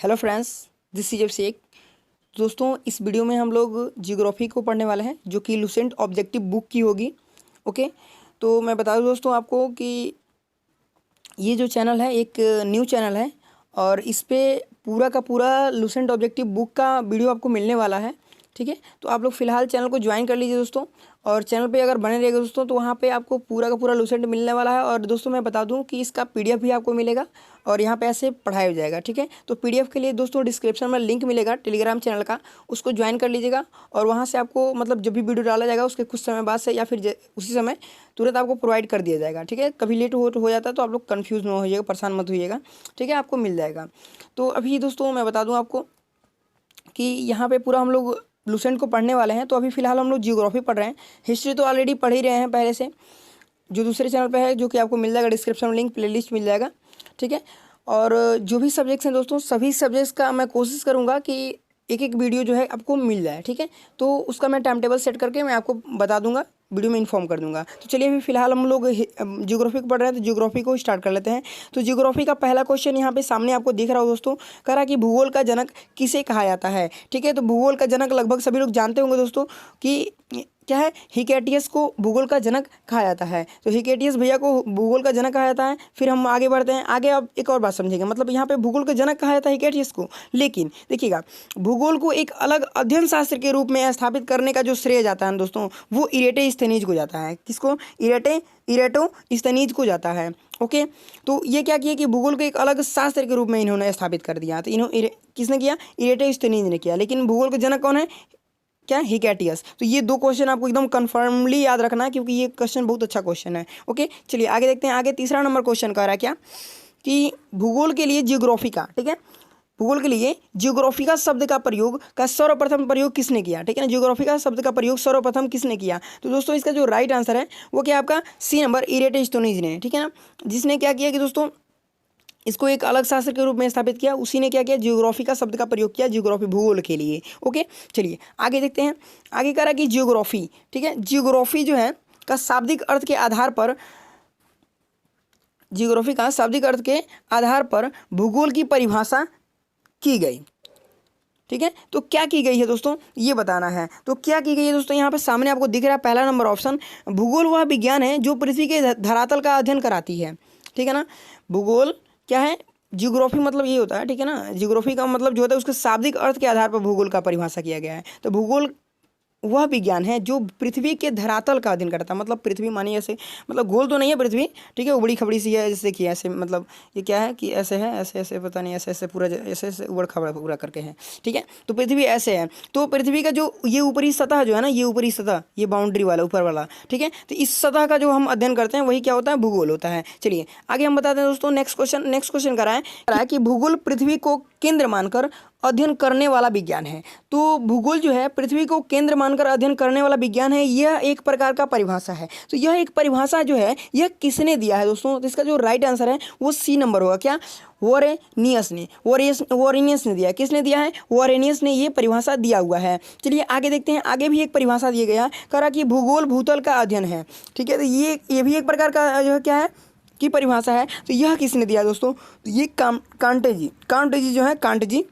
Hello friends, this is Sheikh. दोस्तों, इस video में हम लोग जियोग्राफी को पढ़ने वाले हैं जो कि लुसेंट ऑब्जेक्टिव बुक की होगी। ओके, तो मैं बता दूं दोस्तों आपको कि ये जो चैनल है एक न्यू चैनल है और इस पे पूरा का पूरा लुसेंट ऑब्जेक्टिव बुक का वीडियो आपको मिलने वाला है। ठीक है, तो आप लोग फिलहाल चैनल को ज्वाइन कर लीजिए दोस्तों, और चैनल पे अगर बने रहेगा दोस्तों तो वहाँ पे आपको पूरा का पूरा लुसेंट मिलने वाला है। और दोस्तों मैं बता दूं कि इसका पीडीएफ भी आपको मिलेगा और यहाँ पे ऐसे पढ़ाया जाएगा। ठीक है, तो पीडीएफ के लिए दोस्तों डिस्क्रिप्शन में लिंक मिलेगा टेलीग्राम चैनल का, उसको ज्वाइन कर लीजिएगा। और वहाँ से आपको मतलब जब भी वीडियो डाला जाएगा उसके कुछ समय बाद से या फिर उसी समय तुरंत आपको प्रोवाइड कर दिया जाएगा। ठीक है, कभी लेट हो जाता है तो आप लोग कन्फ्यूज़ ना होइएगा, परेशान मत होइएगा। ठीक है, आपको मिल जाएगा। तो अभी दोस्तों मैं बता दूँ आपको कि यहाँ पे पूरा हम लोग लुसेंट को पढ़ने वाले हैं। तो अभी फ़िलहाल हम लोग जियोग्राफी पढ़ रहे हैं, हिस्ट्री तो ऑलरेडी पढ़ ही रहे हैं पहले से, जो दूसरे चैनल पे है, जो कि आपको मिल जाएगा डिस्क्रिप्शन में लिंक, प्लेलिस्ट मिल जाएगा। ठीक है, और जो भी सब्जेक्ट्स हैं दोस्तों, सभी सब्जेक्ट्स का मैं कोशिश करूँगा कि एक एक वीडियो जो है आपको मिल जाए। ठीक है, तो उसका मैं टाइम टेबल सेट करके मैं आपको बता दूंगा, वीडियो में इन्फॉर्म कर दूंगा। तो चलिए अभी फिलहाल हम लोग जियोग्राफी को पढ़ रहे हैं, तो जियोग्राफी को स्टार्ट कर लेते हैं। तो जियोग्राफी का पहला क्वेश्चन यहाँ पे सामने आपको दिख रहा हो दोस्तों, कह रहा है कि भूगोल का जनक किसे कहा जाता है। ठीक है, तो भूगोल का जनक लगभग सभी लोग जानते होंगे दोस्तों कि क्या है, हिकेटियस को भूगोल का जनक कहा जाता है। तो हिकेटियस भैया को भूगोल का जनक कहा जाता है। फिर हम आगे बढ़ते हैं, आगे अब एक और बात समझेंगे, मतलब यहाँ पे भूगोल का जनक कहा जाता है हिकेटियस को, लेकिन देखिएगा भूगोल को एक अलग अध्ययन शास्त्र के रूप में स्थापित करने का जो श्रेय जाता है दोस्तों, वो इरेटोस्थेनीज को जाता है। किसको? इरेटोस्थेनीज को जाता है। ओके, तो ये क्या किया कि भूगोल को एक अलग शास्त्र के रूप में इन्होंने स्थापित कर दिया। तो किसने किया? इरेटोस्थेनीज ने किया। लेकिन भूगोल का जनक कौन है? क्या? हिकेटियस। तो ये दो क्वेश्चन आपको एकदम कन्फर्मली याद रखना है, क्योंकि ये क्वेश्चन बहुत अच्छा क्वेश्चन है। ओके, चलिए आगे देखते हैं। आगे तीसरा नंबर क्वेश्चन कह रहा है क्या कि भूगोल के लिए जियोग्राफी का, ठीक है, भूगोल के लिए जियोग्राफी का शब्द का प्रयोग का सर्वप्रथम प्रयोग किसने किया। ठीक है ना, जियोग्राफी का शब्द का प्रयोग सर्वप्रथम किसने किया? तो दोस्तों इसका जो राइट आंसर है वो क्या आपका सी नंबर, इरेटोस्थेनीज ने। ठीक है ना, जिसने क्या किया कि दोस्तों इसको एक अलग शास्त्र के रूप में स्थापित किया, उसी ने क्या किया, जियोग्राफी का शब्द का प्रयोग किया जियोग्राफी, भूगोल के लिए। ओके, चलिए आगे देखते हैं। आगे कह रहा है कि जियोग्राफी, ठीक है, जियोग्राफी जो है का शाब्दिक अर्थ के आधार पर, जियोग्राफी का शाब्दिक अर्थ के आधार पर भूगोल की परिभाषा की गई। ठीक है, तो क्या की गई है दोस्तों, ये बताना है। तो क्या की गई है दोस्तों, यहाँ पे सामने आपको दिख रहा है पहला नंबर ऑप्शन, भूगोल वह विज्ञान है जो पृथ्वी के धरातल का अध्ययन कराती है। ठीक है ना, भूगोल क्या है, जियोग्राफी मतलब ये होता है। ठीक है ना, जियोग्राफी का मतलब जो होता है उसके शाब्दिक अर्थ के आधार पर भूगोल का परिभाषा किया गया है। तो भूगोल वह विज्ञान है जो पृथ्वी के धरातल का अध्ययन करता है। मतलब पृथ्वी मानिए ऐसे, मतलब गोल तो नहीं है पृथ्वी, ठीक है, उबड़ी खबड़ी सी है, जैसे कि ऐसे, मतलब ये क्या है कि ऐसे है, ऐसे ऐसे पता नहीं, ऐसे ऐसे पूरा ऐसे ऐसे उबड़ खबड़ा पूरा करके है। ठीक है, तो पृथ्वी ऐसे है, तो पृथ्वी का जो ये ऊपरी सतह जो है ना, ये ऊपरी सतह, ये बाउंड्री वाला ऊपर वाला, ठीक है, तो इस सतह का जो हम अध्ययन करते हैं वही क्या होता है, भूगोल होता है। चलिए आगे हम बताते हैं दोस्तों। नेक्स्ट क्वेश्चन कर रहा है कि भूगोल पृथ्वी को केंद्र मानकर अध्ययन करने वाला विज्ञान है। तो भूगोल जो है पृथ्वी को केंद्र मानकर अध्ययन करने वाला विज्ञान है, यह एक प्रकार का परिभाषा है। तो यह एक परिभाषा जो है यह किसने दिया है दोस्तों? तो इसका जो राइट आंसर है वो सी नंबर होगा। क्या? वोरेनियस ने, वोरेनियस ने दिया। किसने दिया है? वोरेनियस ने ये परिभाषा दिया हुआ है। चलिए आगे देखते हैं। आगे भी एक परिभाषा दिया गया, कह रहा कि भूगोल भूतल का अध्ययन है। ठीक है, तो ये भी एक प्रकार का जो है क्या है की परिभाषा है। तो यह किसने दिया दोस्तों? तो ये कांटे जी जो है, कांट जी,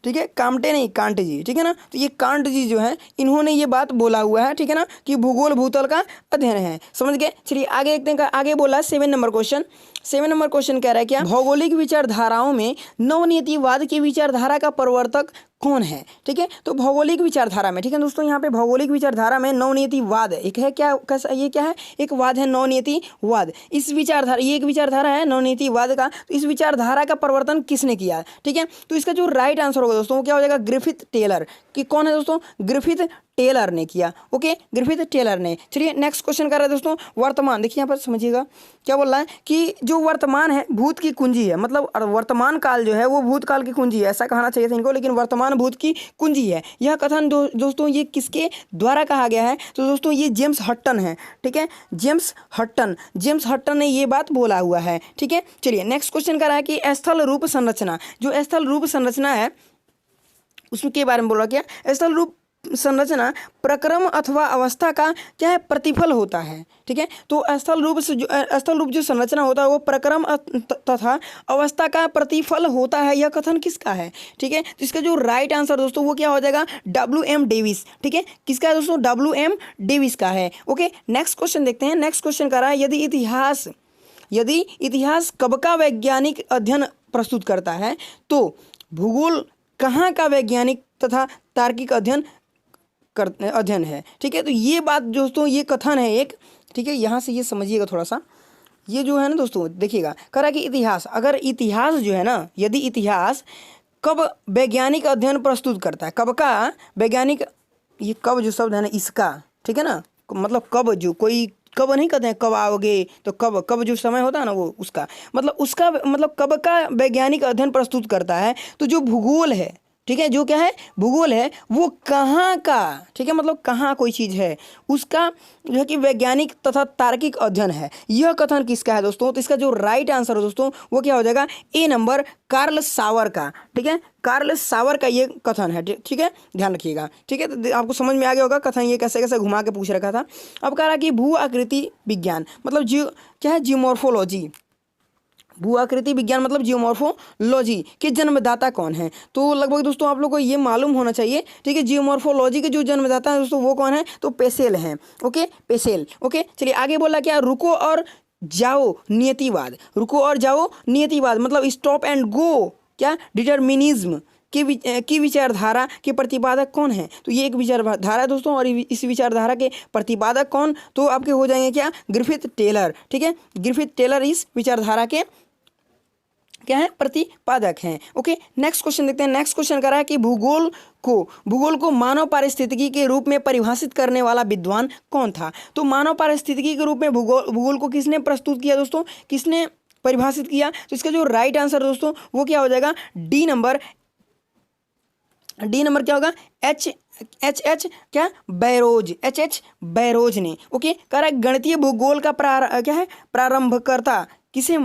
ठीक है, कामटे नहीं, कांट जी। ठीक है ना, तो ये कांट जी जो है इन्होंने ये बात बोला हुआ है। ठीक है ना, कि भूगोल भूतल का अध्ययन है। समझ गए? चलिए आगे देखते हैं। आगे बोला 7 नंबर क्वेश्चन कह रहा है क्या, भौगोलिक विचारधाराओं में नवनीतिवाद की विचारधारा का प्रवर्तक कौन है? ठीक है, तो भौगोलिक विचारधारा में, ठीक है दोस्तों, यहाँ पे भौगोलिक विचारधारा में नवनीतिवाद एक है। क्या कैसा, ये क्या है, एक वाद है, नवनीतिवाद। इस विचारधारा, ये एक विचारधारा है नवनीतिवाद का। तो इस विचारधारा का प्रवर्तन किसने किया? ठीक है, तो इसका जो राइट आंसर होगा दोस्तों वो क्या हो जाएगा, ग्रिफिथ टेलर। कि कौन है दोस्तों? ग्रिफिथ टेलर ने किया। ओके, ग्रिफिथ टेलर ने। चलिए नेक्स्ट क्वेश्चन कर रहे हैं दोस्तों, वर्तमान। देखिए यहाँ पर समझिएगा क्या बोल रहा है कि जो वर्तमान है भूत की कुंजी है। मतलब वर्तमान काल जो है वो भूतकाल की कुंजी है, ऐसा कहना चाहिए था इनको, लेकिन वर्तमान भूत की कुंजी है। यह कथन दोस्तों ये किसके द्वारा कहा गया है? तो दोस्तों ये जेम्स हटन है। ठीक है, जेम्स हटन ने ये बात बोला हुआ है। ठीक है, चलिए नेक्स्ट क्वेश्चन कर रहा है कि स्थल रूप संरचना, जो स्थल रूप संरचना है उसके बारे में बोल रहा। क्या? स्थल रूप संरचना प्रक्रम अथवा अवस्था का क्या है, प्रतिफल होता है। ठीक है, तो स्थल रूप जो संरचना होता है वो प्रक्रम तथा अवस्था का प्रतिफल होता है। यह कथन किसका है? ठीक है, तो इसका जो राइट आंसर दोस्तों वो क्या हो जाएगा, WM डेविस। ठीक है, किसका है दोस्तों, WM डेविस का है। ओके, नेक्स्ट क्वेश्चन देखते हैं। नेक्स्ट क्वेश्चन कह रहा है, यदि इतिहास कब का वैज्ञानिक अध्ययन प्रस्तुत करता है तो भूगोल कहाँ का वैज्ञानिक तथा तार्किक अध्ययन है। ठीक है, तो ये बात दोस्तों, ये कथन है एक। ठीक है, यहाँ से ये समझिएगा थोड़ा सा, ये जो है ना दोस्तों, देखिएगा कह रहा है कि इतिहास, अगर इतिहास जो है ना, यदि इतिहास कब वैज्ञानिक अध्ययन प्रस्तुत करता है, कब का वैज्ञानिक, ये कब जो शब्द है ना इसका, ठीक है ना, मतलब कब, जो कोई कब नहीं कहते हैं कब आओगे, तो कब जो समय होता है ना वो उसका मतलब कब का वैज्ञानिक अध्ययन प्रस्तुत करता है। तो जो भूगोल है, ठीक है, जो क्या है, भूगोल है, वो कहाँ का, ठीक है, मतलब कहाँ कोई चीज़ है उसका जो है कि वैज्ञानिक तथा तार्किक अध्ययन है। यह कथन किसका है दोस्तों? तो इसका जो राइट आंसर है दोस्तों वो क्या हो जाएगा, ए नंबर, कार्ल सावर का। ठीक है, कार्ल सावर का ये कथन है। ठीक है, ध्यान रखिएगा। ठीक है, तो आपको समझ में आ गया होगा कथन ये कैसे कैसे घुमा के पूछ रखा था। अब कह रहा कि भू आकृति विज्ञान मतलब क्या है, जियोमॉर्फोलॉजी, भू आकृति विज्ञान मतलब जियोमॉर्फोलॉजी के जन्मदाता कौन है? तो लगभग दोस्तों आप लोग को ये मालूम होना चाहिए। ठीक है, जियोमॉर्फोलॉजी के जो जन्मदाता है दोस्तों वो कौन है? तो पेसेल हैं। ओके, पेसेल। ओके, चलिए आगे बोला क्या, रुको और जाओ नियतिवाद, रुको और जाओ नियतिवाद मतलब स्टॉप एंड गो क्या, डिटर्मिनिज्म की विचारधारा के प्रतिपादक कौन है? तो ये एक विचारधारा है दोस्तों, और इस विचारधारा के प्रतिपादक कौन? तो आपके हो जाएंगे क्या, ग्रिफिथ टेलर। ठीक है, ग्रिफिथ टेलर इस विचारधारा के क्या है, प्रतिपादक हैं। ओके, नेक्स्ट क्वेश्चन देखते हैं। नेक्स्ट क्वेश्चन कह रहा है कि भूगोल को मानव पारिस्थितिकी के रूप में परिभाषित करने वाला विद्वान कौन था? तो मानव पारिस्थितिकी के रूप में भूगोल को किसने प्रस्तुत किया दोस्तों, किसने परिभाषित किया? तो इसका जो राइट आंसर दोस्तों वो क्या हो जाएगा, डी नंबर क्या होगा, एच क्या, बैरोज, एच बैरोज ने। ओके, कह रहा है गणितीय भूगोल का क्या है, प्रारंभकर्ता किसे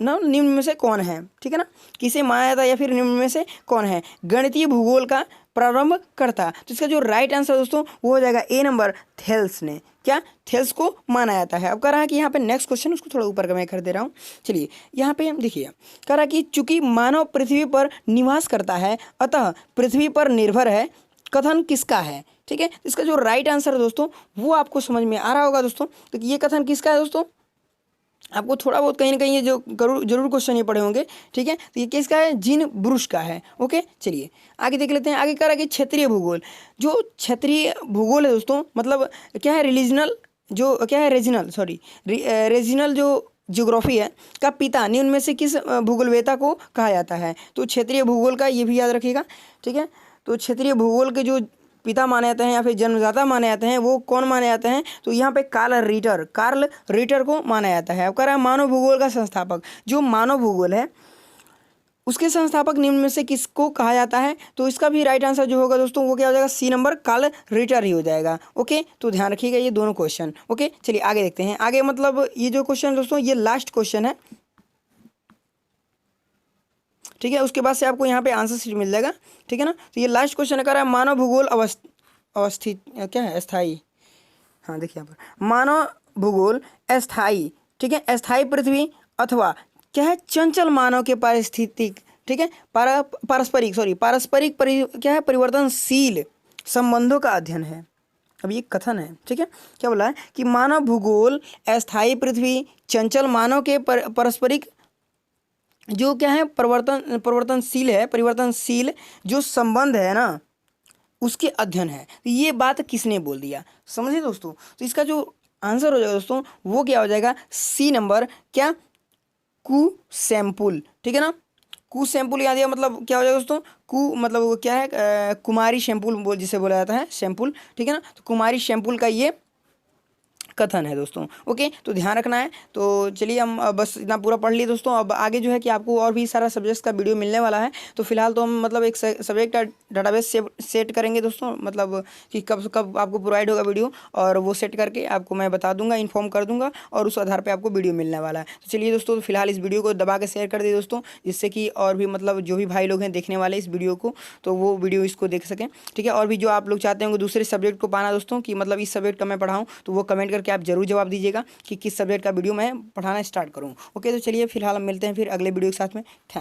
निम्न में से कौन है? ठीक है ना, किसे माना जाता है या फिर निम्न में से कौन है गणितीय भूगोल का प्रारंभ करता? तो इसका जो राइट आंसर दोस्तों वो हो जाएगा ए नंबर, थेल्स ने। क्या, थेल्स को माना जाता है। अब कह रहा है कि यहाँ पे नेक्स्ट क्वेश्चन, उसको थोड़ा ऊपर का मैं कर दे रहा हूँ। चलिए यहाँ पे देखिए, कह रहा है कि चूंकि मानव पृथ्वी पर निवास करता है अतः पृथ्वी पर निर्भर है, कथन किसका है? ठीक है, इसका जो राइट आंसर है दोस्तों वो आपको समझ में आ रहा होगा दोस्तों। तो ये कथन किसका है दोस्तों? आपको थोड़ा बहुत कहीं ना कहीं ये जो जरूर क्वेश्चन ये पढ़े होंगे। ठीक है, तो ये किसका है, जीन ब्रूस का है। ओके, चलिए आगे देख लेते हैं। आगे कह रहा है कि क्षेत्रीय भूगोल, जो क्षेत्रीय भूगोल है दोस्तों मतलब क्या है, रीजनल जो क्या है, रीजनल जो ज्योग्राफी है का पिता निम्न में से किस भूगोलवेता को कहा जाता है? तो क्षेत्रीय भूगोल का ये भी याद रखिएगा। ठीक है, तो क्षेत्रीय भूगोल के जो पिता माने जाते हैं या फिर जन्मदाता माने जाते हैं वो कौन माने जाते हैं? तो यहाँ पे कार्ल रीटर को माना जाता है। अब कह रहा है मानव भूगोल का संस्थापक, जो मानव भूगोल है उसके संस्थापक निम्न में से किसको कहा जाता है? तो इसका भी राइट आंसर जो होगा दोस्तों वो क्या हो जाएगा, सी नंबर, कार्ल रीटर ही हो जाएगा। ओके, तो ध्यान रखिएगा ये दोनों क्वेश्चन। ओके, चलिए आगे देखते हैं। आगे मतलब ये जो क्वेश्चन दोस्तों ये लास्ट क्वेश्चन है। ठीक है, उसके बाद से आपको यहाँ पे आंसर शीट मिल जाएगा। ठीक है ना, तो ये लास्ट क्वेश्चन कर रहा है मानव भूगोल अवस्थित क्या है, अस्थाई। हाँ देखिए यहाँ पर मानव भूगोल अस्थाई। ठीक है, अस्थाई पृथ्वी अथवा क्या है, चंचल मानव के पारिस्थितिक, ठीक है, पारस्परिक क्या है, परिवर्तनशील संबंधों का अध्ययन है। अब ये कथन है। ठीक है, क्या बोला है कि मानव भूगोल अस्थाई पृथ्वी चंचल मानव के पारस्परिक जो क्या है, परिवर्तनशील जो संबंध है ना उसके अध्ययन है। तो ये बात किसने बोल दिया, समझे दोस्तों? तो इसका जो आंसर हो जाएगा दोस्तों वो क्या हो जाएगा, सी नंबर, क्या, कू सैंपुल। ठीक है ना, कू सैंपुल याद दिया मतलब क्या हो जाएगा दोस्तों, कू मतलब वो क्या है, कुमारी शैम्पुल जिसे बोला जाता है, शैम्पुल। ठीक है ना, तो कुमारी शैम्पुल का ये कथन है दोस्तों। ओके, तो ध्यान रखना है। तो चलिए हम बस इतना पूरा पढ़ लिए दोस्तों। अब आगे जो है कि आपको और भी सारा सब्जेक्ट्स का वीडियो मिलने वाला है। तो फिलहाल तो हम मतलब एक सब्जेक्ट का डाटाबेस सेट करेंगे दोस्तों, मतलब कि कब कब आपको प्रोवाइड होगा वीडियो, और वो सेट करके आपको मैं बता दूंगा, इन्फॉर्म कर दूंगा, और उस आधार पे आपको वीडियो मिलने वाला है। तो चलिए दोस्तों, तो फिलहाल इस वीडियो को दबा के शेयर कर दिए दोस्तों, जिससे कि और भी मतलब जो भी भाई लोग हैं देखने वाले इस वीडियो को, तो वो वीडियो इसको देख सकें। ठीक है, और भी जो आप लोग चाहते होंगे दूसरे सब्जेक्ट को पाना दोस्तों, कि मतलब इस सब्जेक्ट का मैं पढ़ाऊँ, तो वो कमेंट करके आप जरूर जवाब दीजिएगा कि किस सब्जेक्ट का वीडियो मैं पढ़ाना स्टार्ट करूँ। ओके, तो चलिए फिलहाल हम मिलते हैं फिर अगले वीडियो के साथ में। थैंक